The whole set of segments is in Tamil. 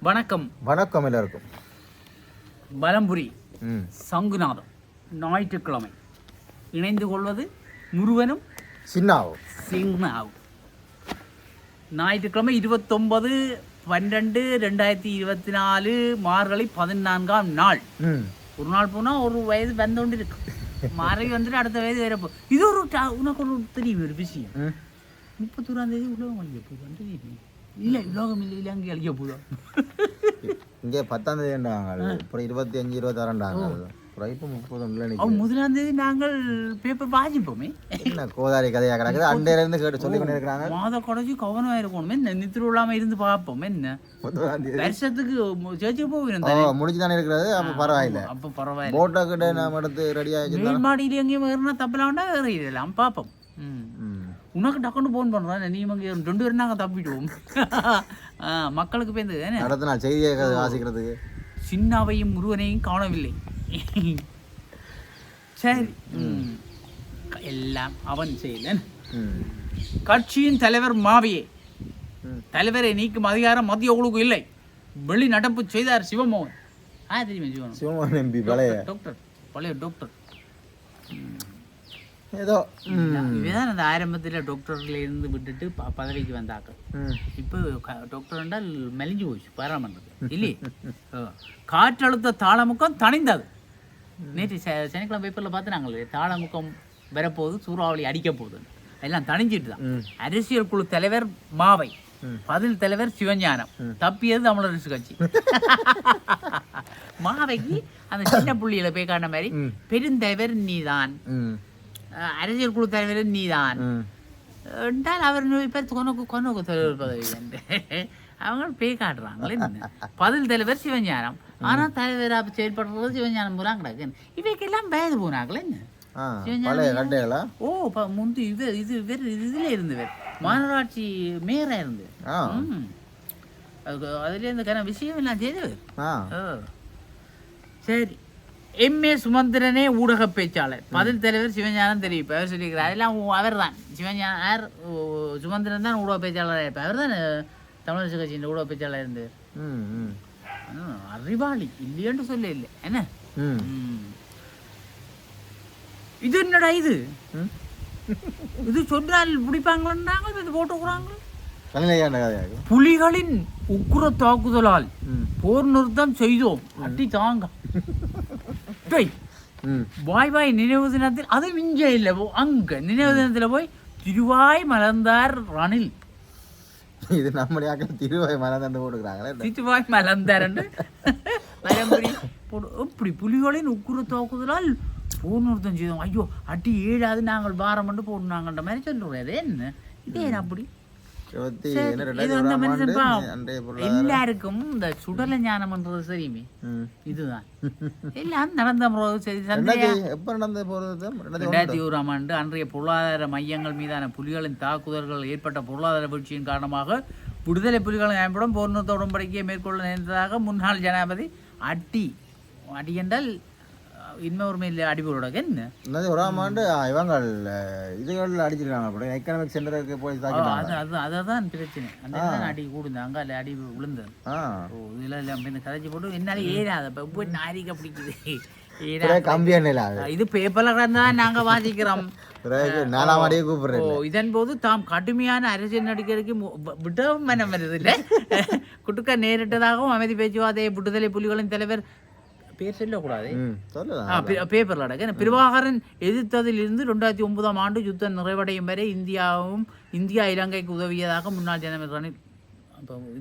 வணக்கம் வணக்கம் எல்லாருக்கும். பலம்புரி சங்குநாதம் ஞாயிற்றுக்கிழமை இணைந்து கொள்வது முருகனும் சின்னாவும். ஞாயிற்றுக்கிழமை 29/12/2024 மார்கழி 14ஆம் நாள். ஒரு நாள் போனால் ஒரு வயது வந்தோண்டு இருக்கு. மாறி வந்துட்டு அடுத்த வயது வேறப்போ. இது ஒரு உனக்கு ஒரு தெரியும் ஒரு விஷயம். 31ஆம் தேதி உலகம் அழிய போகுது. இல்லை உலகம் இல்லை அங்கே அழிய போதா? இங்கே 10ஆம் தேதி அப்புறம் 25 26 இப்போ 30 முதலாம் தேதி நாங்கள் பேப்பர் வாசிப்போமே. என்ன கோதாரி கதையாக கிடக்குது. அண்டையிலேருந்து கேட்டு சொல்லி கொண்டு இருக்கிறாங்க. மாத கடைசி கவனமாக இருக்கணும். என்ன நித்திர இல்லாமல் இருந்து பார்ப்போம். என்ன வருஷத்துக்கு சேர்ச்சி போகிறோம் முடிச்சு தானே இருக்கிறது. அப்போ பரவாயில்ல. அப்போ பரவாயில்ல. போட்டோ கிட்ட நம்ம எடுத்து ரெடியாக மேல் மாடியில் எங்கேயும் ஏறினா தப்பலாம்டா ஏறிடலாம் பார்ப்போம். உனக்கு டக்குன்னு ஃபோன் பண்ணுறேன். நீ இங்கே 2 பேரும் நாங்கள் தப்பிடுவோம். மக்களுக்கு பேருந்து அடுத்த நாள் செய்தியை வாசிக்கிறதுக்கு சின்னாவையும் முருகனையும் காணவில்லை. சரி, எல்லாம் அவன் செய்யல. கட்சியின் தலைவர் மாவியே தலைவரை நீக்கும் அதிகாரம் மத்திய குழுக்கு இல்லை. வெளி நடப்பு செய்தார் சிவமோகன். தெரியுமா சிவமோகன் எம்பி டாக்டர், பழைய டாக்டர். ஏதோ இதுதான் அந்த ஆரம்பத்தில் டாக்டர்ல இருந்து விட்டுட்டு பதவிக்கு வந்தாக்க. இப்போ டாக்டர் என்றால் மெலிஞ்சு போச்சு பாராமன்றது இல்லையே. காற்றழுத்த தாளமுக்கம் தணிந்தது. நேற்று சனிக்கிழமை பேப்பரில் பார்த்து நாங்கள் தாளமுக்கம் வரப்போகுது, சூறாவளி அடிக்க போகுது, எல்லாம் தணிஞ்சிட்டு தான். அரசியல் குழு தலைவர் மாவை, பதில் தலைவர் சிவஞானம், தப்பியது தமிழரசு கட்சி. மாவைக்கு அந்த சின்ன புள்ளியில போய் காண மாதிரி பெருந்தலைவர் நீதான், அரசியல் குழு தலைவர் நீதான் என்றால் அவர் கொனக்கு தலைவர் பதவி என்று அவங்க பேய் காட்டுறாங்களே. பதில் தலைவர் சிவஞானம், ஆனால் தலைவராக செயல்படுறது சிவஞானம் பூரா கிடக்கு. இவைக்கெல்லாம் வயது போனாங்களே. முந்தி இதுல இருந்தவர் மாநகராட்சி மேயரா இருந்தவர். அதுல இருந்து விஷயம் எல்லாம் செய்தவர். சரி, எம்ஏ சுமந்திரனே ஊடக பேச்சாளர், பதில் தலைவர் சிவஞானம் தெரிவிப்பார். அவர் சொல்லியிருக்கிறார். அதெல்லாம் அவர் தான் சிவஞானம், சுமந்திரன் தான் ஊடக பேச்சாளராக இருப்பார். அவர் தான் தமிழரசு கட்சியின் ஊடக பேச்சாளர் இருந்தவர். அறிவாளி இல்லையென்று சொல்ல இல்லை. என்ன இது? என்னடா இது? இது சொன்னால் பிடிப்பாங்களாங்க. இது போட்டுக்கிறாங்க. புலிகளின் உக்குர தாக்குதலால் போர் நிறுத்தம் செய்தோம். அட்டி தாங்க வாய்வாய் நினைவு தினத்தில், அது மிஞ்ச இல்லை, அங்க நினைவு தினத்துல போய் திருவாய் மலர்ந்தார் ரணில். இது நம்முடைய திருவாய் மலர்ந்து போட்டுக்கிறாங்க. திருவாய் மலர்ந்தார் இப்படி புலிகளின் உக்குர தாக்குதலால் போர் நிறுத்தம் செய்தோம். ஐயோ அட்டி 7வது நாங்கள் வாரம் மட்டும் போடுனாங்கன்ற மாதிரி சொல்றேன். என்ன இதே அப்படி எல்லாருக்கும் இந்த சுடல ஞானம்ன்றது சரியுமே. இதுதான் எல்லாம் நடந்த 2001ஆம் ஆண்டு அன்றைய பொருளாதார மையங்கள் மீதான புலிகளின் தாக்குதல்கள் ஏற்பட்ட பொருளாதார வீழ்ச்சியின் காரணமாக விடுதலை புலிகளின் அமைப்புடன் போர் நிறுத்த உடன்படிக்கையை மேற்கொள்ள நேர்ந்ததாக முன்னாள் ஜனாதிபதி அடி என்றால் இன்னொருமையில் அடிபோட. என்ன இவங்க இதுகள் அடிச்சிருக்காங்க. எக்கனாமிக் சென்டருக்கு போய் அதான் பிரச்சனை. அந்த அடி கூடுந்தாங்க, அல்ல அடி விழுந்தது. இதுல கதைச்சி போட்டு என்னால ஏறாத போய் நாரிக்க பிடிக்குது. இது பேப்பர்ல தான் நாங்க வாசிக்கிறோம். இதன் போது தாம் கடுமையான அரசியல் நடிகருக்கு விடவும் மனம் வருது இல்லை. குட்டுக்க நேரிட்டதாகவும் அமைதி பேச்சுவார்த்தை விடுதலை புலிகளின் தலைவர் பேர் சொல்லக்கூடாது பேப்பர்ல அடக்க பிரபாகரன் எதிர்த்ததில் இருந்து 2009ஆம் ஆண்டு யுத்தம் நிறைவடையும் வரை இந்தியா இலங்கைக்கு உதவியதாக முன்னாள் ஜனாதிபதி ரணில்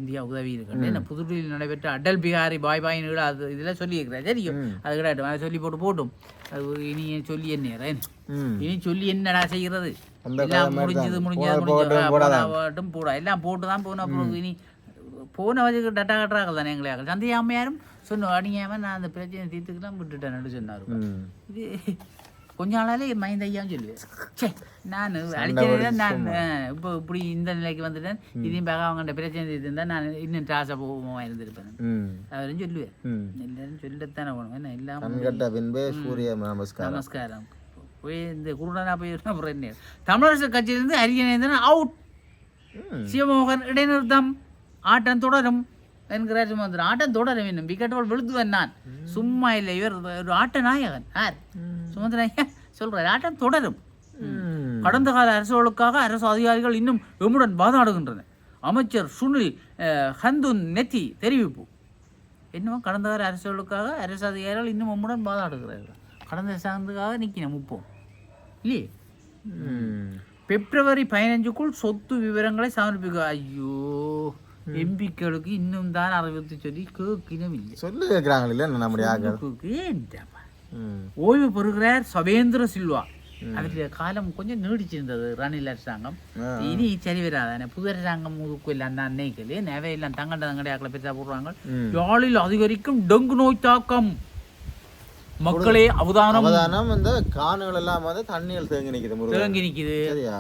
இந்தியா உதவி இருக்கு. புதுடில்லியில் நடைபெற்ற அடல் பிஹாரி வாஜ்பாயின் அது இதெல்லாம் சொல்லியிருக்கிறேன். தெரியும், அது கிடையாது. அதை சொல்லி போட்டும். அது இனி சொல்லி என்ன இனி சொல்லி என்னடா செய்கிறது? எல்லாம் முடிஞ்சது போட எல்லாம் போட்டு தான் போன. அப்புறம் இனி போன வச்சுக்கு டட்டா கட்டுறாங்க தானே எங்களை. சந்தைய அம்மையாரும் சொன்னோம், அடிங்காம நான் அந்த பிரச்சனை தீர்த்துக்கலாம் விட்டுட்டேன் சொன்னார். இது கொஞ்ச நாளாலே மைந்த ஐயான்னு சொல்லுவேன். சே, நான் அடிச்சேன். நான் இப்போ இப்படி இந்த நிலைக்கு வந்துட்டேன். இதையும் பார்க்க அவங்கள்ட்ட பிரச்சனை தீர்த்துருந்தா நான் இன்னும் டிராஸா போகமாக இருந்திருப்பேன். அவரும் சொல்லுவேன். எல்லாரும் சொல்லத்தானே போகணும். என்ன எல்லாம் நமஸ்காரம் போய் இந்த குருடனா போய் அப்புறம் என்ன தமிழரசு கட்சியிலிருந்து அரியநேந்திரன் அவுட். சிவமோகன் இடைநிறுத்தம், ஆட்டம் தொடரும் என்கிறார் சுமந்திரன். ஆட்டம் தொடர வேண்டும், விக்கெட்டோடு விழுத்துவன் நான், சும்மா இல்லை, இவர் ஒரு ஆட்ட நாயகன். யார்? சுமந்திரன் சொல்றாரு, ஆட்டம் தொடரும். கடந்த கால அரசுகளுக்காக அரசு அதிகாரிகள் இன்னும் எம்முடன் வாதாடுகின்றனர். அமைச்சர் சுனில் ஹந்துன் நெத்தி தெரிவிப்பு. என்னவோ கடந்த கால அரசுகளுக்காக அரசு அதிகாரிகள் இன்னும் எம்முடன் வாதாடுகிறார்கள். கடந்த சார்ந்துக்காக நிற்கணும் முப்போம் இல்லையே. பிப்ரவரி 15க்குள் சொத்து விவரங்களை சமர்ப்பிக்க. ஐயோ, எம்பிக்களுக்கு இன்னும் தான் அறிவித்து சொல்லி கேட்கணும் இல்லை, சொல்லு கேட்குறாங்க. நம்முடைய ஓய்வு பெறுகிறார் சவேந்திர சில்வா. அவருடைய காலம் கொஞ்சம் நீடிச்சிருந்தது ரணில் அரசாங்கம். இனி சரி வராதானே, புது அரசாங்கம் இல்லை அந்த அன்னைக்கு நவையெல்லாம் தங்கடையாக்களை பெருசாக போடுறாங்க. யாழில் அதிகரிக்கும் டெங்கு நோய் தாக்கம். மக்களே அவதானம். இந்த காணுகள் எல்லாம் வந்து தண்ணியில் தேங்கி நிக்குது. சரியா,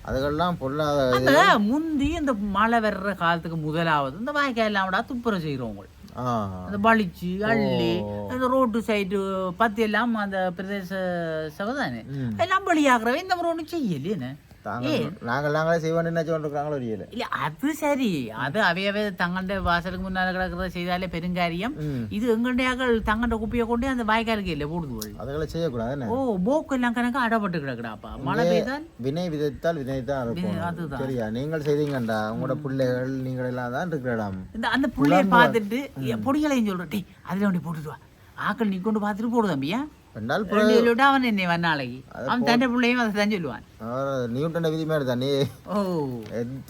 அதுக்கெல்லாம் பொருளாதார முந்தி இந்த மழை வர்ற காலத்துக்கு முதலாவது இந்த வாய்க்கால் எல்லாம் துப்புரம் செய்யறவங்க அந்த பளிச்சு அள்ளி அந்த ரோட்டு சைடு பத்தி எல்லாம் அந்த பிரதேச சபதானே எல்லாம் பலியாகிறவன் இந்த மாதிரி ஒன்றும் செய்யலையே. நாங்களே செய்வோம் என்ன சொல்றாங்களோ இல்ல. அது சரி, அது அவையவே தங்கண்ட வாசலுக்கு முன்னால கிடக்கிறத செய்தாலே பெருங்காரியம். இது எங்கண்டையாக்கள் தங்கண்ட குப்பையை கொண்டு அந்த வாய்க்காலுக்கு இல்லை போடுது. அதுகளை செய்யக்கூடாது. ஓ, போக்கு எல்லாம் கணக்கு அடப்பட்டு கிடக்குறாப்பா. மழை பெய்தால் வினை விதைத்தால் வினைத்தான். அதுதான் சரியா, நீங்கள் செய்தீங்கண்டா உங்களோட பிள்ளைகள் நீங்கள் எல்லாம் தான் இருக்கிறாம். அந்த பிள்ளைய பார்த்துட்டு பொடிகளையும் சொல்றே, அதுல ஒண்டி போட்டுட்டு வா, ஆக்கள் நீ கொண்டு பார்த்துட்டு போடு தம்பியா. அவன் என்னை வந்தாளைக்கு அவன் தன் பிள்ளையும் அதை தான் சொல்லுவான். நியூட்டன விதி மாதிரி தானே,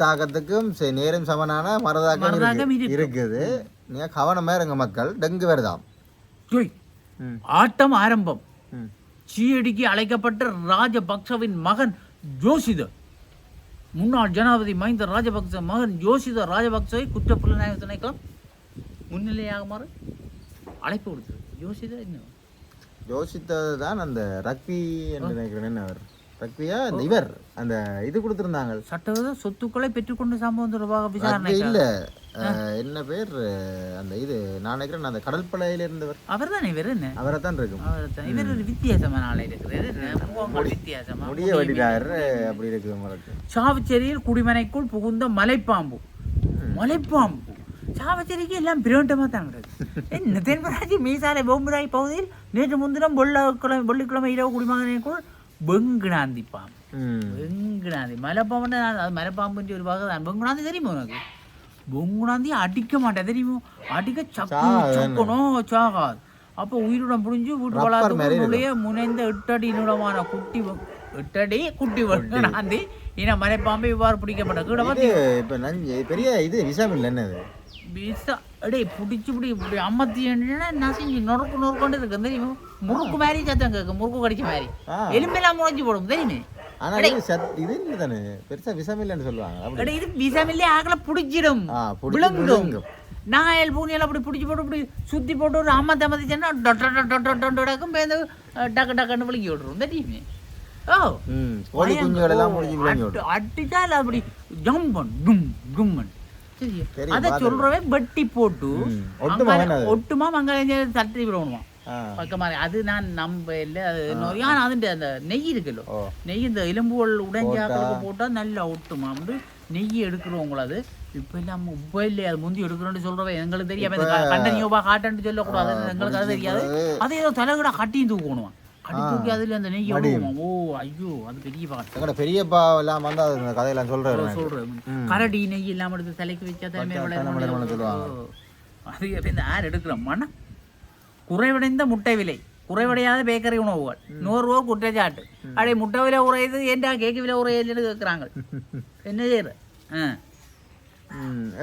தாக்கத்துக்கும் நேரம் சமனான மரதாக்கம் இருக்குது. நீங்க கவனமா இருங்க மக்கள், டெங்கு வருதாம். ஆட்டம் ஆரம்பம். சீயடிக்கு அழைக்கப்பட்ட ராஜபக்சவின் மகன் ஜோசித, முன்னாள் ஜனாதிபதி மஹிந்த ராஜபக்ச மகன் ஜோசித ராஜபக்சவை குற்றப்புலனாய்வு திணைக்களம் முன்னிலையாகுமாறு அழைப்பு கொடுத்தது. ஜோசித இன்னும் யோசித்தது தான் அந்த ரக்பி என்று நினைக்கிறேன். என்ன அவர் ரக்பியா அந்த இவர் அந்த இது கொடுத்துருந்தாங்க, சட்டவிரோத சொத்துக்களை பெற்றுக்கொண்டு சம்பவம் தொடர்பாக விசாரணை. இல்ல என்ன பேர் அந்த இது நான் நினைக்கிறேன் அந்த கடற்படையில இருந்தவர். அவர் தான் இவர். என்ன அவரை தான் இருக்கும். இவர் ஒரு வித்தியாசமான ஆளா இருக்கிறது. வித்தியாசமா முடிய வடிடாரு அப்படி இருக்குது. சாவச்சேரியில் குடிமனைக்குள் புகுந்த மலைப்பாம்பு. மலைப்பாம்பு சாவச்சேரிக்கு எல்லாம் பிரண்டமா தான் கிடக்கு. என்ன தென்பராட்சி மீசாலை பொம்புராய் பகுதியில் நேற்று முன்தினம் வெள்ளிக்கிழமை இரவு குடிமகனுக்குள் வெங்குணாந்தி பாம்பு. வெங்குணாந்தி மலைப்பாம்பு, அது மலைப்பாம்பு ஒரு வகை தான். வெங்குணாந்தி தெரியுமா உனக்கு? வெங்குணாந்தி அடிக்க மாட்டேன் தெரியுமா, அடிக்க சக்கணும் சாகாது. அப்போ உயிருடன் புரிஞ்சு வீட்டு வளாகத்துக்குள்ளேயே முனைந்த 8 அடி நீளமான குட்டி 8 அடி குட்டி வெங்குணாந்தி ஏன்னா மலைப்பாம்பை இவ்வாறு பிடிக்கப்பட்ட பெரிய இது விஷம் இல்லை. என்னது விசா அடே பிடிச்சி இப்படி அம்மத்தி நசிஞ்சு நொறுக்கு நொறுக்கொண்டு இருக்கு தெரியுமா. முறுக்கு மாதிரி சத்தம் கேட்க, முறுக்கு கடிச்ச மாதிரி எலும்பெல்லாம் முளைஞ்சி போடும் தெரியுமே. இது இல்லதானே பெருசா விஷம் இல்லைன்னு சொல்லுவாங்க. இது விஷம் இல்லையே, ஆகல பிடிச்சிடும் விளங்கும். நாயல் பூனியெல்லாம் அப்படி பிடிச்சி போட்டு இப்படி சுத்தி போட்டு ஒரு அம்மத்தம்மதிச்சேன்னா டொட்டக்கும் பேருந்து டக்கு டக்குன்னு விளங்கி விட்டுரும் தெரியுமே. அடிச்சா இல்ல அப்படி ஜம்பன் டும் டும்மன் அத சொல்றவே வெட்டி போட்டு ஒட்டுமா வெங்காயம் தட்டி விடணுமா பக்கமா. அது நான் நம்ப இல்லை, அது ஆனால் அதுட்டு அந்த நெய் இருக்குல்ல, நெய் இந்த எலும்புகள் உடைஞ்சாக்களுக்கு போட்டால் நல்லா ஒட்டுமா. வந்து நெய் எடுக்கிறவங்கள அது இப்போ எல்லாம் உப்பா இல்லையா, அது முந்தி எடுக்கிறோன்னு சொல்றவே எங்களுக்கு தெரியாம கண்டனியோபா காட்டன்னு சொல்லக்கூடாது, எங்களுக்கு அது தெரியாது. அதை ஏதோ தலைகூட கட்டியும் தூக்கணுமா, கட்டி தூக்கி அதுல அந்த நெய் விடுவோமா. ஓ ஐயோ, அது பெரிய பாட்டு. பெரியப்பா எல்லாம் வந்து அந்த கதையெல்லாம் சொல்றேன். கரடி நெய் எல்லாம் எடுத்து தலைக்கு வச்சா தலைமை அது இந்த யார் எடுக்கிறோம். மன குறைவடைந்த முட்டை விலை, குறைவடையாத பேக்கரி உணவுகள் 100 ரூபா குற்றச்சாட்டு. அப்படியே முட்டை விலை உரையுது, ஏன்டா கேக்கு விலை உரையுதுன்னு கேட்குறாங்க. என்ன செய்யற?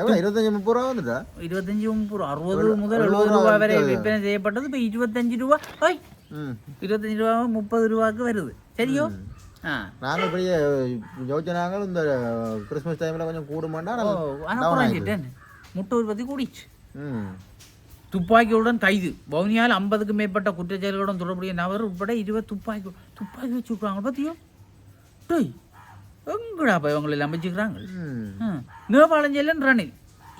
25-30 ரூபா வந்துட்டா, 25-30 ரூபா, 60 முதல் 70 ரூபா வரை விற்பனை செய்யப்பட்டது. இப்போ 25 ரூபா, 25 ரூபா 30 ரூபாய்க்கு வருது. சரியோ? நாங்கள் பெரிய யோசனாங்க இந்த கிறிஸ்மஸ் டைம்ல கொஞ்சம் கூடுமாண்டா. முட்டை உற்பத்தி கூடிச்சு. துப்பாக்கியுடன் கைது. வவுனியால் 50க்கும் மேற்பட்ட குற்றச்செயல்களுடன் தொடர்புடைய நபர் உட்பட 20 துப்பாக்கி வச்சுக்கிறாங்க. பார்த்தியோ எங்கடாப்பா இவங்களை எல்லாம் வச்சுக்கிறாங்க. நேபாளஞ்செல்லன் ரணில்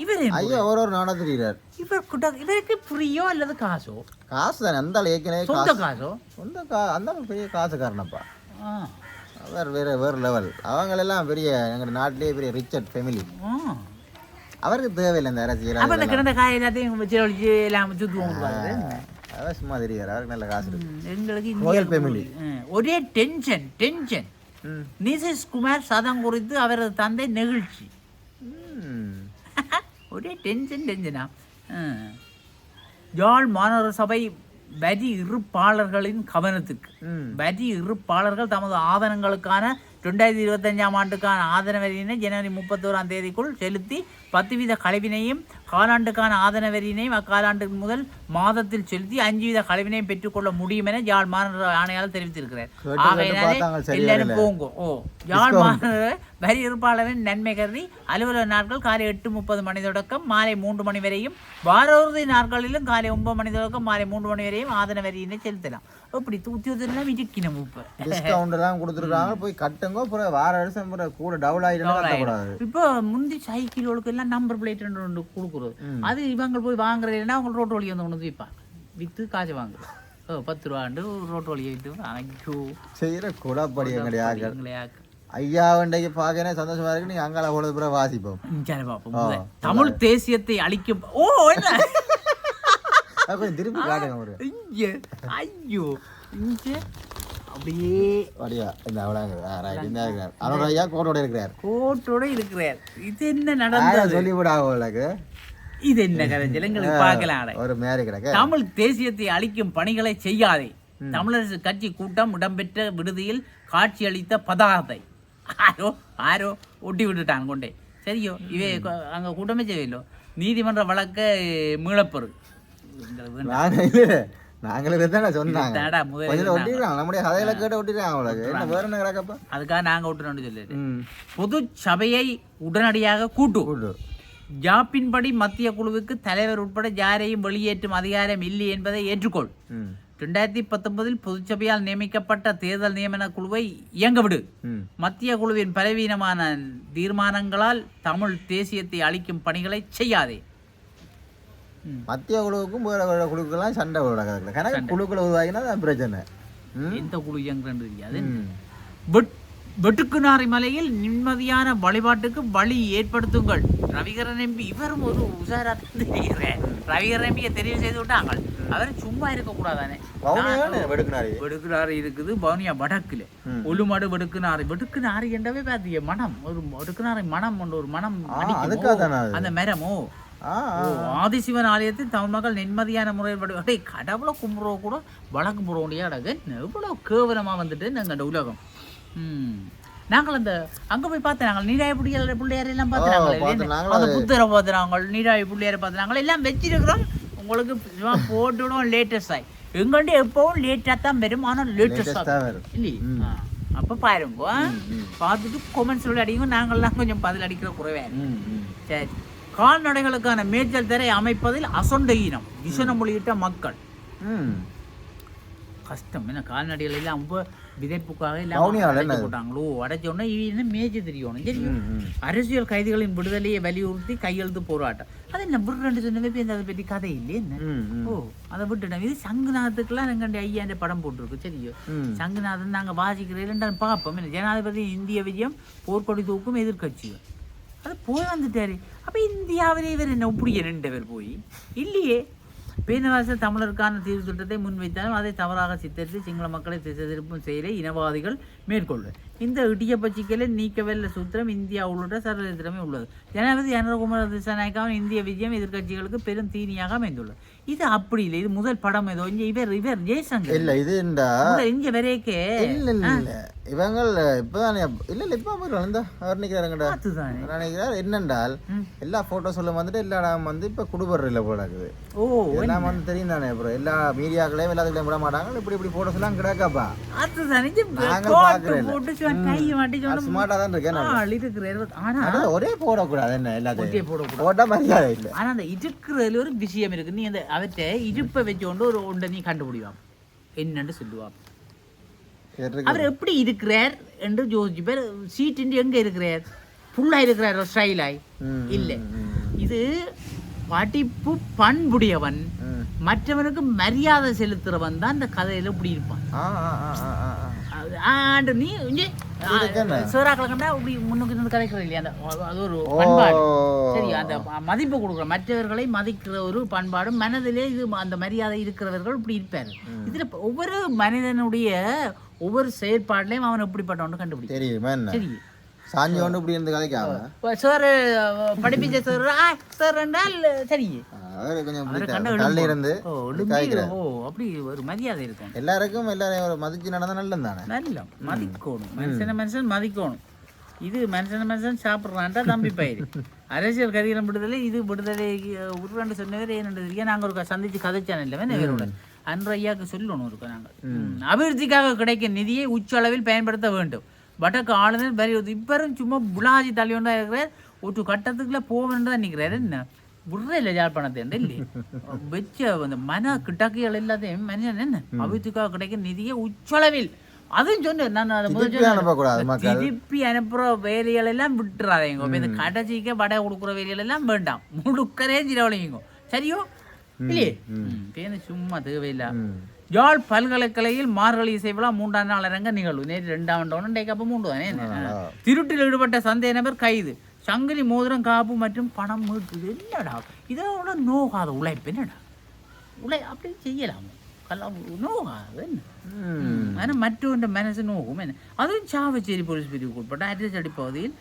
இவரே ஒரு நாடா தெரிகிறார். இவருக்கு புரியோ அல்லது காசோ? காசு தானே, அந்த ஏற்கனவே சொந்த காசோ, அந்த பெரிய காசுக்காரனப்பா. வேற லெவல். அவங்களெல்லாம் பெரிய எங்கள் நாட்டிலேயே பெரிய ரிச்சர்ட் ஃபேமிலி. அவருக்கு தேவையில்லை இந்த அரசியல். அப்ப அந்த கிடந்த காய் எல்லாத்தையும் வச்சு ஒழிச்சு எல்லாம் சுத்துவோம். அதான் சும்மா தெரியாது, அவருக்கு நல்ல காசு இருக்கு. எங்களுக்கு ராயல் ஃபேமிலி ஒரே டென்ஷன். நிதிஷ்குமார் சதம் குறித்து அவரது தந்தை நெகிழ்ச்சி. ஒரே டென்ஷனா. யாழ் மாநகர சபை வரி இருப்பாளர்களின் கவனத்துக்கு. வரி இருப்பாளர்கள் தமது ஆதனங்களுக்கான 2025 ஆண்டுக்கான ஆதன வரியினை ஜனவரி 31ஆம் தேதிக்குள் செலுத்தி 10% கழிவினையும் காலாண்டுக்கான ஆதன வரியினையும் அக்காலாண்டு முதல் மாதத்தில் செலுத்தி 5% கழிவினையும் பெற்றுக்கொள்ள முடியும் என யாழ் மாநகர ஆணையாளர் தெரிவித்திருக்கிறார். ஆகையினாலே எல்லாரும் போங்க. யாழ் மாநகர வரி இருப்பாளரின் நன்மை கருதி அலுவலக நாட்கள் காலை 8:30 மணி தொடக்கம் மாலை 3 மணி வரையும், வாரூர்தி நாட்களிலும் காலை 9 மணி தொடக்கம் மாலை 3 மணி வரையும் ஆதன வரியினை செலுத்தலாம். இப்படி உத்தியோகத்தெல்லாம் இருக்கணும். டிஸ்கவுண்ட் எல்லாம் கொடுத்துருக்காங்க, போய் கட்டுங்க. வார வருஷம் கூட டபுள் ஆயிடும். இப்போ முந்தி சைக்கிள்களுக்கு எல்லாம் நம்பர் பிளேட் கொடுக்குறது. அது இவங்க போய் வாங்குறதுன்னா அவங்க ரோட்டு வழி வந்து கொண்டு விற்பாங்க. விற்று காசு வாங்குறது 10 ரூபாண்டு ரோட்டு வழியை விற்று. ஐயோ செய்யற கூடப்படி எங்களுடைய ஐயா வண்டைக்கு பார்க்க சந்தோஷமா இருக்கு. நீங்க அங்கால போனது பிறகு வாசிப்போம். தமிழ் தேசியத்தை அழிக்கும். கொஞ்சம் திருப்பி காட்டுங்க ஒரு. ஐயோ அப்படியே கோட்டோட இருக்கிறார். இது என்ன நடந்தது சொல்லிவிடாங்க. இது என்ன கதைஞ்சல் எங்களுக்கு பார்க்கலாம். ஒரு மேரி கிடக்க தமிழ் தேசியத்தை அழிக்கும் பணிகளை செய்யாதே. தமிழரசு கட்சி கூட்டம் இடம்பெற்ற விடுதியில் காட்சி அளித்த பதாகத்தை ஆரோ ஒட்டி விட்டுட்டாங்க கொண்டே. சரியோ இவே அங்க கூட்டமே செய்யலோ. நீதிமன்ற வழக்க மீளப்பெறு. அதுக்காக நாங்க விட்டுறோம்னு சொல்லி பொது சபையை உடனடியாக கூட்டு. ஜாப்பின்படி மத்திய குழுவுக்கு தலைவர் உட்பட யாரையும் வெளியேற்றும் அதிகாரம் இல்லை என்பதை ஏற்றுக்கொள். 2019 பொதுச்சபையால் நியமிக்கப்பட்ட தேர்தல் நியமன குழுவை இயங்க விடு. மத்திய குழுவின் பலவீனமான தீர்மானங்களால் தமிழ் தேசியத்தை அழிக்கும் பணிகளை செய்யாதே. மத்திய குழுவுக்கும் வேற குழுக்கெல்லாம் சண்டை கணக்கு குழுக்களை உருவாக்கினா பிரச்சனை. எந்த குழு இயங்குறது தெரியாது. வெட்டுக்குநாரி மலையில் நிம்மதியான வழிபாட்டுக்கு வழி ஏற்படுத்துங்கள். ரவிகரன் எம்பி இவரும் ஒரு உசாராக தெரிகிறேன். ரவிகரன் எம்பியை தெரிவு செய்து விட்டாங்க. அவர் சும்மா இருக்கக்கூடாதானே. வெடுக்குநாரி இருக்குது பவுனியா வடக்குல. ஒலுமாடு வெடுக்குநாரி என்றவே பாத்திய மனம். ஒரு வெடுக்குநாரி மனம் ஒரு மனம் அந்த மரமோ. ஆதிசிவன் ஆலயத்தில் தமிழ் மக்கள் நிம்மதியான முறையில் கடவுளை கும்பிட்றோ கூட வழக்கு போடுறோண்டியா எவ்வளவு கேவலமா வந்துட்டு நாங்கள் உலகம். நாங்கள் அந்த அங்க போய் பார்த்தோம். நாங்கள் நீராய பிள்ளையார் எல்லாம் பார்த்துனாங்க. அந்த புத்தரை பார்த்துனாங்க, நீராய பிள்ளையாரை பார்த்துனாங்க. எல்லாம் வச்சிருக்கிறோம். உங்களுக்கு போட்டுவிடும் லேட்டஸ்ட் ஆகி. எங்கள்கிட்ட எப்பவும் லேட்டாக தான் வரும். ஆனால் லேட்டஸ்டாக இல்லையே. அப்போ பாருங்க, பார்த்துட்டு கொமெண்ட்ஸ் அடிங்க. நாங்கள்லாம் கொஞ்சம் பதில் அடிக்கிற குறைவே. சரி. கால்நடைகளுக்கான மேய்ச்சல் தரை அமைப்பதில் அசொண்ட ஈனம் விசனம் மொழியிட்ட மக்கள். கஷ்டம் என்ன கால்நடைகள் எல்லாம் ரொம்ப விதைப்புக்காக எல்லாம் போட்டாங்களோ அடைச்சோன்னா என்ன மேய்ச்சி தெரியணும். சரி. அரசியல் கைதிகளின் விடுதலையை வலியுறுத்தி கையெழுத்து போராட்டம். அது என்ன விடுறேன்னு சொன்னவே அதை பற்றி கதை இல்லையே என்ன. அதை விட்டுட்டோம். இது சங்குநாதத்துக்குலாம் எங்கண்ட ஐயாண்ட படம் போட்டிருக்கு. சரியோ சங்குநாதன் நாங்கள் வாசிக்கிறேன் பார்ப்போம். ஜனாதிபதி இந்திய விஜயம் போர்க்கொடி தூக்கும் எதிர்கட்சிகள் அது போய் வந்துட்டாரு. அப்போ இந்தியாவிலே இவர் என்ன இப்படியே 2 பேர் போய் இல்லையே. பேனவாச தமிழருக்கான தீர்வு திட்டத்தை முன்வைத்தாலும் அதை தவறாக சித்தரித்து சிங்கள மக்களை திசை திருப்பும் செயலை இனவாதிகள் மேற்கொள்வர். இந்த இடியப்ப சிக்கலை நீக்கவல்ல சூத்திரம் இந்தியா உள்ளிட்ட சர்வதேசமே உள்ளது. ஜனாதிபதி அனுரகுமார திசாநாயக்காவின் இந்திய விஜயம் எதிர்கட்சிகளுக்கு பெரும் தீனியாக அமைந்துள்ளது. இது அப்படி இல்லை. இது முதல் படம் ஏதோ இவர் ஜெய்சங்கர் இல்ல. இது இங்க வரைக்கே இவங்க இப்பதான் இல்ல இப்ப அவர் நினைக்கிறார் என்னென்றால் எல்லா போட்டோஸ்ல வந்துட்டு எல்லா இடம் வந்து இப்ப குடுபர் இல்ல போல இருக்குது. எல்லாம் வந்து தெரியும் தானே. அப்புறம் எல்லா மீடியாக்களையும் எல்லாத்துக்களையும் விட மாட்டாங்க. இப்படி போட்டோஸ் எல்லாம் கிடக்காப்பா. ஸ்மார்ட்டா தான் இருக்கேன். ஒரே போடக்கூடாது. என்ன எல்லாத்தையும் போட்டா மரியாதை இல்லை. ஆனா அந்த இருக்கிறதுல ஒரு விஷயம் இருக்கு. நீ அந்த அவற்றை இருப்பை வச்சுக்கொண்டு ஒரு ஒன்றை நீ கண்டுபிடிவான் என்னன்னு சொல்லுவான். அவர் எப்படி இருக்கிறார் என்று யோசிச்சுப்பார். சீட்டு எங்க இருக்கிறார்? ஃபுல்லா இருக்கிறார் ஸ்டைலாய் இல்லை. இது படிப்பு பண்புடையவன் மற்றவனுக்கு மரியாதை செலுத்துறவன் தான் இந்த கதையில இப்படி இருப்பான். நீ சோறாக்களை கண்டா இப்படி முன்னுக்கு இருந்து கதைக்கிற இல்லையா? அது ஒரு பண்பாடு. சரியா? அந்த மதிப்பு கொடுக்குற மற்றவர்களை மதிக்கிற ஒரு பண்பாடும் மனதிலே இது அந்த மரியாதை இருக்கிறவர்கள் இப்படி இருப்பார். இதுல ஒவ்வொரு மனிதனுடைய ஒவ்வொரு செயற்பாடுலையும் அவன் எப்படிப்பட்டவன் கண்டுபிடிக்கும். சரி சாஞ்சி கொண்டு இப்படி இருந்து கதைக்காம சார் படிப்பிச்ச சார் சார் என்றால் சரி அப்படி ஒரு மரியாதை இருக்கும். எல்லாருக்கும் எல்லாரையும் மதிச்சு நடந்தா நல்லது தானே. நல்ல மதிக்கணும், மனுஷன் மதிக்கணும். இது மனுஷன் சாப்பிட்றான்டா தம்பி பயிர். அரசியல் கதிரம் விடுதலை இது விடுதலை உருவாண்டு சொன்னவர் ஏன்னு நாங்கள் ஒரு சந்திச்சு கதைச்சான இல்லை வேணவரோட அன்று ஐயாவுக்கு சொல்லணும் இருக்கோம். நாங்கள் அபிவிருத்திக்காக கிடைக்கும் நிதியை உச்சளவில் பயன்படுத்த வேண்டும். வடக்கு ஆளுநர் வலியுறுத்தி இப்பரும் சும்மா புலாஜி தலைவண்டா இருக்கிறார். ஒரு கட்டத்துக்குள்ள போவேன்னு தான் நிற்கிறாரு. என்ன விடுற இல்லை யாழ்ப்பாணத்தை இல்லை வச்ச அந்த மன கிட்டக்கைகள் எல்லாத்தையும் மனிதன் என்ன அபிவிருத்திக்காக கிடைக்கும் நிதியை உச்சளவில் அதுவும் சொன்னேன் நான். அதை திருப்பி அனுப்புற வேலைகள் எல்லாம் விட்டுறாதீங்க. இந்த கடைசிக்க வடை கொடுக்குற வேலைகள் எல்லாம் வேண்டாம், முழுக்கரே சிரவழிங்க. சரியோ இல்லையே பேரு சும்மா தேவையில்லை. யாழ் பல்கலைக்கழகில் மார்கழி இசை விழா 3ஆம் நாள் அரங்க நிகழ்வு. நேற்று 2ஆம் டேக்கப்ப 3 தானே. திருட்டில் ஈடுபட்ட சந்தேக நபர் கைது. சங்கிலி மோதிரம் காப்பு மற்றும் பணம் மீட்டுது. என்னடா இதோட நோகாத உழைப்பு என்னடா அப்படி செய்யலாம் நோகாது என்ன. ஆனால் மற்றொன்று மனசு நோகும் என்ன. அதுவும் சாவச்சேரி போலீஸ் பிரிவுக்கு உட்பட்ட அரிசடி பகுதியில்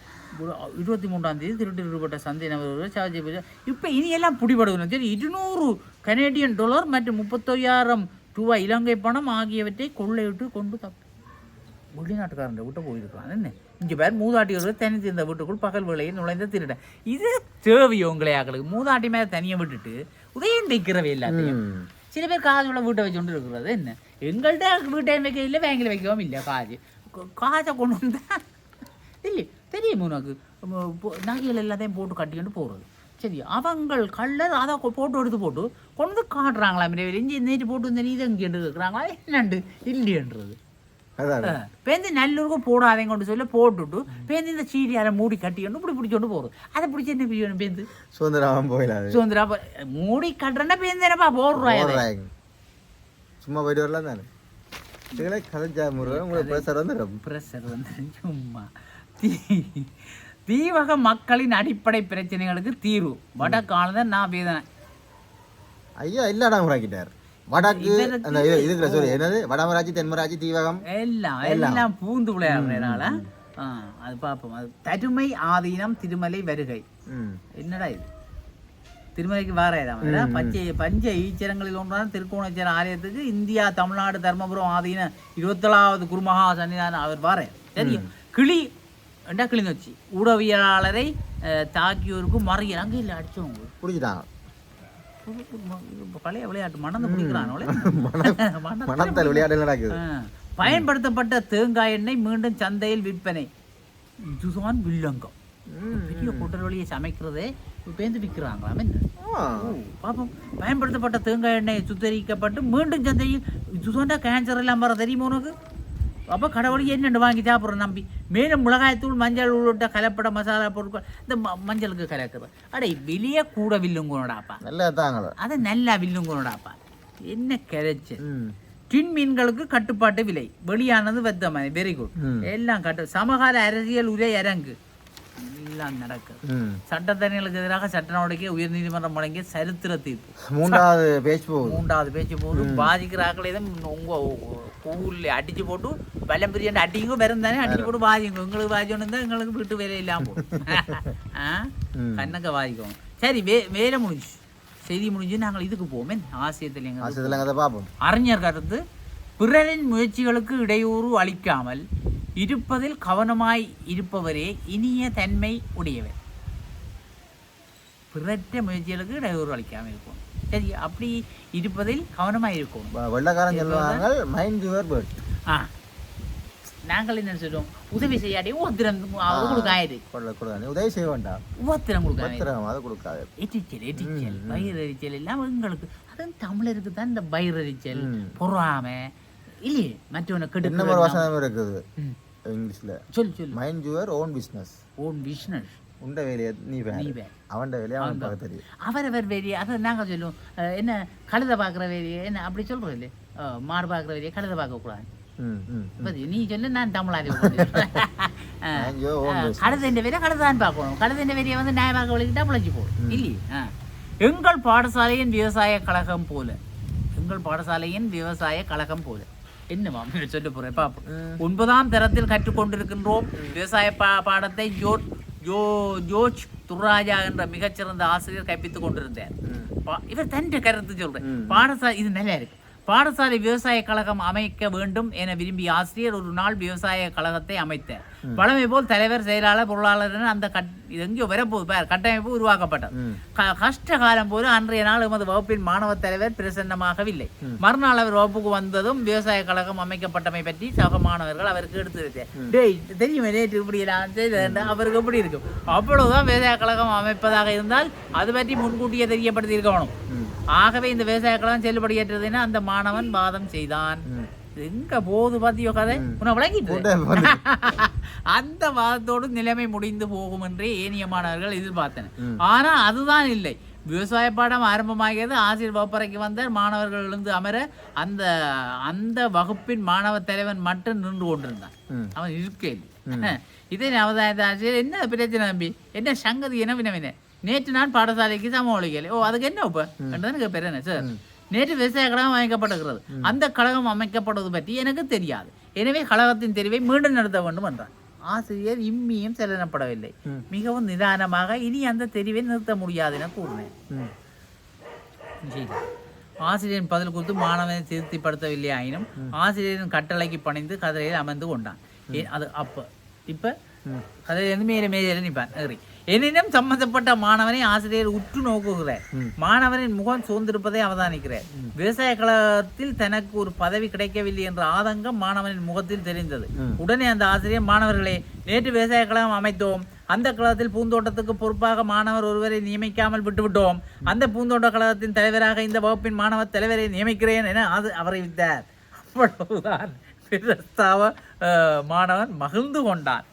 23ஆம் தேதி திருட்டில் ஈடுபட்ட சந்தேக நபர்கள் சாவச்சேரி இப்போ இனி எல்லாம் பிடிபடுவது. சரி $200 கனேடியன் மற்றும் 35,000 ரூபாய் இலங்கை பணம் ஆகியவற்றை கொள்ளையிட்டு கொண்டு வெளிநாட்டுக்காரன் விட்டு போயிருக்கிறான். என்ன இங்கே பேர் மூதாட்டியோட தனித்து இந்த வீட்டுக்குள் பகல் வேளையில் நுழைந்த திருடன். இது தேவையோ உங்களே ஆக்களுக்கு மூதாட்டி மேலே தனியாக விட்டுட்டு உதயம் வைக்கிறவே எல்லாத்தையும். சில பேர் காசுள்ள வீட்டை வச்சு கொண்டு இருக்கிறது. என்ன எங்கள்கிட்ட வீட்டையும் வைக்க இல்லை, பேங்கில் வைக்கவும் இல்லை. காசை கொண்டு வந்தா இல்லை தெரியும் உனக்கு. நகைகள் எல்லாத்தையும் போட்டு கட்டிக்கிட்டு போகிறது. சரி அவங்கள் கல்லர் அதை போட்டு எடுத்து போட்டு கொண்டு காட்டுறாங்களா இஞ்சி நேற்று போட்டு வந்த நீ இங்கே இருக்கிறாங்களா என்னண்டு இல்லையன்றது. பேருந்து நல்லூருக்கு போடாதேங்க கொண்டு சொல்ல போட்டுட்டு பேருந்து இந்த சீரியாரை மூடி கட்டிக்கொண்டு இப்படி பிடிச்சோண்டு போகிறது. அதை பிடிச்சி என்ன பிரியணும் பேருந்து சுதந்திரா மூடி கட்டுறேன்னா பேருந்து என்னப்பா போடுறாங்க சும்மா போயிட்டு வரலாம் தானே. பிரஷர் வந்து சும்மா தீவக மக்களின் அடிப்படை பிரச்சனைகளுக்கு தீர்வு வடக்கு ஆளுநர் நான் வேதனை ஐயா இல்லடா முறாக்கிட்டார். வடக்கு இதுக்குற சொல்லி என்னது வடமராட்சி தென்மராட்சி தீவகம் எல்லாம் பூந்து விளையாடுறதுனால அது பார்ப்போம். அது தருமை ஆதீனம் திருமலை வருகை. என்னடா இது திருமலைக்கு வாராயிரம் பஞ்ச ஈச்சரங்களில் ஒன்றான திருக்கோணேஸ்வர ஆலயத்துக்கு இந்தியா தமிழ்நாடு தர்மபுரம் ஆதீன 27வது குருமகா சன்னிதானம் அவர் வாரார். சரியா கிளி ரெண்டா கிளிநொச்சி ஊடகவியலாளரை தாக்கியோருக்கு மறைய அங்கே இல்லை அடிச்சவங்க பிடிச்சிட்டாங்க. பழைய விளையாட்டு மணந்து பிடிக்கிறானோல விளையாட்டு நடக்குது. பயன்படுத்தப்பட்ட தேங்காய் எண்ணெய் மீண்டும் சந்தையில் விற்பனை. இதுதான் வில்லங்கம். பெரிய குட்டர் வழியை சமைக்கிறதே பேந்து விற்கிறாங்களாம். என்ன பாப்போம். பயன்படுத்தப்பட்ட தேங்காய் எண்ணெய் சுத்தரிக்கப்பட்டு மீண்டும் சந்தையில் இதுதான்டா கேன்சர் எல்லாம் வர தெரியுமா உனக்கு. அப்போ கடவுளை என்னென்று வாங்கி சாப்பிட்றோம் நம்பி. மேலும் மிளகாய்த்தூள் மஞ்சள் உள்ளிட்ட கலப்பட மசாலா பொருட்கள் இந்த மஞ்சளுக்கு கலக்குறது. அடே வெளியே கூட வில்லுங்கோடாப்பா நல்லா தாங்க அதை நல்லா வில்லுங்கோடாப்பா என்ன கிடைச்சு. டின் மீன்களுக்கு கட்டுப்பாட்டு விலை வெளியானது வெத்தமை. Very good. எல்லாம் சமகால அரசியல் உரை அரங்கு எல்லாம் நடக்குது. சட்டத்தரணிகளுக்கு எதிராக சட்ட நடவடிக்கை உயர்நீதிமன்றம் வழங்கிய சரித்திர தீர்ப்பு. 3வது பேச்சு போது பாதிக்கிற ஆக்களை தான் உங்க ஊர்ல அடிச்சு போட்டு வெள்ளம் பிரியாண்டு அடிங்க வெறும் தானே அடிச்சு போட்டு வாதிங்க. உங்களுக்கு வாதிக்கணும் தான் எங்களுக்கு வீட்டு வேலை இல்லாம போகும். கண்ணக்க வாதிக்கணும். சரி வேலை முடிஞ்சு செய்தி முடிஞ்சு நாங்கள் இதுக்கு போவோமே ஆசியத்தில் பார்ப்போம். அறிஞர் கருத்து பிறரின் முயற்சிகளுக்கு இடையூறு அளிக்காமல் இருப்பதில் கவனமாய் இருப்பவரே இனிய தன்மை உடையவர். பிறற்ற முயற்சிகளுக்கு இடையூறு அளிக்காமல் இருக்கும். சரி அப்படி இருப்பதில் கவனமாய் இருக்கும். வெள்ளக்காரன் சொல்லுவாங்க மைண்ட் யுவர் பேர்ட். நாங்கள் என்ன சொல்லுவோம் உதவி செய்யாடி உத்திரம் கொடுக்காது. உதவி செய்ய வேண்டாம் உத்திரம் கொடுக்காது. கொடுக்காது. எரிச்சல் வயிறெரிச்சல் எல்லாம் எங்களுக்கு அதுவும் தமிழருக்கு தான் இந்த வயிறெரிச்சல் பொறாமை இல்லையே. மற்றவனை கெட்டு வசனம் இருக்குது இங்கிலீஷ்ல சொல்லு மைண்ட் யுவர் ஓன் பிஸ்னஸ். உண்ட வேலையை நீ அவன் வேலையை அவன் பார்க்க தெரியும். அவரவர் வேலையை அதை நாங்கள் சொல்லுவோம் என்ன கழுதை பார்க்குற வேலையை என்ன அப்படி சொல்கிறோம் இல்லையே. மாடு பார்க்குற வேலையை கழுதை பார்க்கக்கூடாது. நீ சொல்ல நான் தமிழ் அறிவு கழுத வரைய கழுதான் பார்க்கணும். கழுத வரைய வந்து நியாயமாக வலிக்கிட்டா பிழைச்சி போடும் இல்லையே. எங்கள் பாடசாலையின் விவசாய கழகம் போல, எங்கள் பாடசாலையின் விவசாய கழகம் போல என்னவா சொல்ல போறேன் பாப்போம். 9ஆம் தரத்தில் கற்றுக்கொண்டிருக்கின்றோம். விவசாய பாடத்தை ஜோர்ஜ் துர்ராஜா என்ற மிகச்சிறந்த ஆசிரியர் கற்பித்துக் கொண்டிருந்தார். இவர் தன் கருத்து சொல்றேன். பாடசாலை இது நல்லா இருக்கு. பாடசாலை விவசாய கழகம் அமைக்க வேண்டும் என விரும்பிய ஆசிரியர் ஒரு நாள் விவசாய கழகத்தை அமைத்தார். பழமை போல் தலைவர், செயலாளர், பொருளாளர் அந்த எங்கேயோ வரப்போது கட்டமைப்பு உருவாக்கப்பட்டது. கஷ்ட காலம் போது அன்றைய நாள் எமது வகுப்பின் மாணவ தலைவர் பிரசன்னமாகவில்லை. மறுநாள் அவர் வகுப்புக்கு வந்ததும் விவசாய கழகம் அமைக்கப்பட்டமை பற்றி சக மாணவர்கள் அவருக்கு எடுத்து தெரியுமே நேற்று இப்படி அவருக்கு எப்படி இருக்கும். அவ்வளவுதான் விவசாய கழகம் அமைப்பதாக இருந்தால் அது பற்றி முன்கூட்டியே தெரியப்படுத்தி இருக்கணும். ஆகவே இந்த விவசாய கழகம் செல்லுபடியேற்றதுன்னா அந்த மாணவன் வாதம் செய்தான். எங்க போது பாத்தியோ கதை உன்னை விளங்கிட்டு அந்த வாதத்தோடு நிலைமை முடிந்து போகும் என்றே ஏனைய மாணவர்கள் எதிர்பார்த்தனர். ஆனா அதுதான் இல்லை. விவசாய பாடம் ஆரம்பமாகியது. ஆசிரியர் வகுப்பறைக்கு வந்தார். மாணவர்கள் எழுந்து அமர அந்த அந்த வகுப்பின் மாணவ தலைவன் மட்டும் நின்று கொண்டிருந்தான். அவன் இருக்கேன். இதே அவதான ஆசிரியர் என்ன பிரச்சனை நம்பி என்ன சங்கதி என வினவின. நேற்று நான் பாடசாலைக்கு சமூகலை அதுக்கு என்ன இப்ப எனக்கு பெரிய சார் நேற்று விவசாய கழகம் அமைக்கப்பட்டிருக்கிறது. அந்த கழகம் அமைக்கப்படுவது பற்றி எனக்கு தெரியாது. எனவே கழகத்தின் தெரிவை மீண்டும் நடத்த வேண்டும் என்றார். ஆசிரியர் இம்மியும் செல்லப்படவில்லை. மிகவும் நிதானமாக இனி அந்த தெரிவை நிறுத்த முடியாது என கூறினேன். ஆசிரியரின் பதில் குறித்து மாணவனை திருப்திப்படுத்தவில்லை. ஆயினும் ஆசிரியரின் கட்டளைக்கு பணிந்து கதையில் அமர்ந்து கொண்டான். அது அப்ப இப்ப கதையிலிருந்து மேலே மேலே நிற்பான். எனினும் சம்பந்தப்பட்ட மாணவனை ஆசிரியர் உற்று நோக்குகிறார். மாணவனின் முகம் சோர்ந்திருப்பதை அவதானிக்கிறார். விவசாய கழகத்தில் தனக்கு ஒரு பதவி கிடைக்கவில்லை என்ற ஆதங்கம் மாணவனின் முகத்தில் தெரிந்தது. உடனே அந்த ஆசிரியர், மாணவர்களே, நேற்று விவசாய கழகம் அமைத்தோம். அந்த கழகத்தில் பூந்தோட்டத்துக்கு பொறுப்பாக மாணவர் ஒருவரை நியமிக்காமல் விட்டுவிட்டோம். அந்த பூந்தோட்ட கழகத்தின் தலைவராக இந்த வகுப்பின் மாணவ தலைவரை நியமிக்கிறேன் என அவரை விட்டார். அவ்வளவுதான். மாணவன் மகிழ்ந்து கொண்டான்.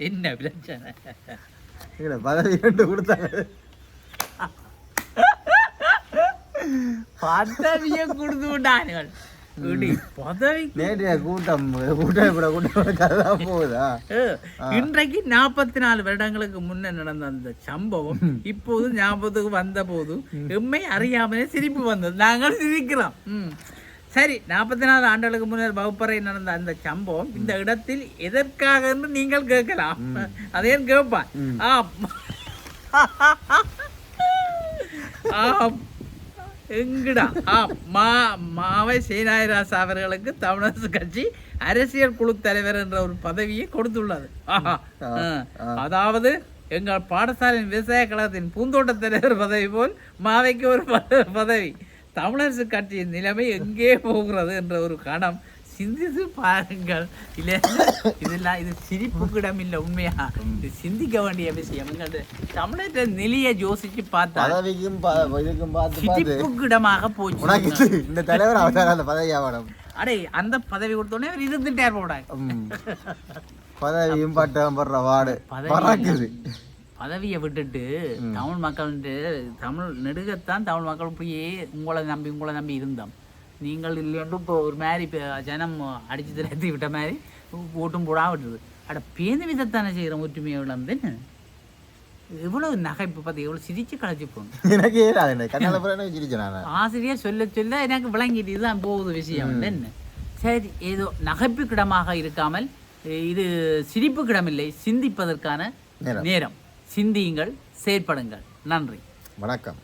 என்ன பிரச்சனை? பதவி கண்டு கொடுத்தாங்க. பதவியை கொடுத்து விட்டார்கள். இன்றைக்கு 44 வருடங்களுக்கு முன்ன நடந்த அந்த சம்பவம் இப்போது ஞாபகத்துக்கு வந்த போது எம்மை அறியாமலே சிரிப்பு வந்தது. நாங்கள் சிரிக்கிறோம். சரி, 44 ஆண்டுகளுக்கு முன்னர் வகுப்பறை நடந்த அந்த சம்பவம் இந்த இடத்தில் எதற்காக என்று நீங்கள் கேட்கலாம். அதையும் கேட்பான். எங்கடா மாவை சேனாயிராசு அவர்களுக்கு தமிழரசு கட்சி அரசியல் குழு தலைவர் என்ற ஒரு பதவியை கொடுத்துள்ளது. அதாவது எங்கள் பாடசாலையின் விவசாய கழகத்தின் பூந்தோட்ட தலைவர் பதவி போல் மாவைக்கு ஒரு பதவி. தமிழரசு கட்சியின் நிலைமை எங்கே போகிறது என்ற ஒரு கணம் சிந்தித்து பாருங்கள். இதெல்லாம் இது சிரிப்புக்கு இடம் இல்லை. உண்மையா இது சிந்திக்க வேண்டிய விஷயம். தமிழக நிலையை யோசிச்சு பார்த்தா சிரிப்புக்கு இடமாக போச்சு. இந்த தலைவர் அந்த பதவி அடே அந்த பதவி கொடுத்தோடனே அவர் இருந்துட்டார் போட பதவியும் பட்டம் படுற வார்டு பறக்குது. பதவியை விட்டுட்டு தமிழ் மக்கள் தமிழ் நெடுகத்தான் தமிழ் மக்கள் இப்படியே உங்களை நம்பி இருந்தோம். நீங்கள் இல்லைன்னு இப்போ ஒரு மாதிரி ஜனம் அடிச்சு திரட்டி விட்ட மாதிரி ஓட்டும் போடாம விட்டுருது. அட பேருந்து விதத்தானே செய்கிறோம். ஒற்றுமையை இழந்து எவ்வளவு நகைப்பு பார்த்து எவ்வளவு சிரிச்சு களைச்சு போகணும். ஆசிரியர் சொல்ல சொல்ல எனக்கு விளங்கிட்டு இதுதான் போகுது விஷயம். என்ன சரி, ஏதோ நகைப்புக்கிடமாக இருக்காமல் இது சிரிப்புக்கிடமில்லை, சிந்திப்பதற்கான நேரம். சிந்தியுங்கள், செயற்படுங்கள். நன்றி, வணக்கம்.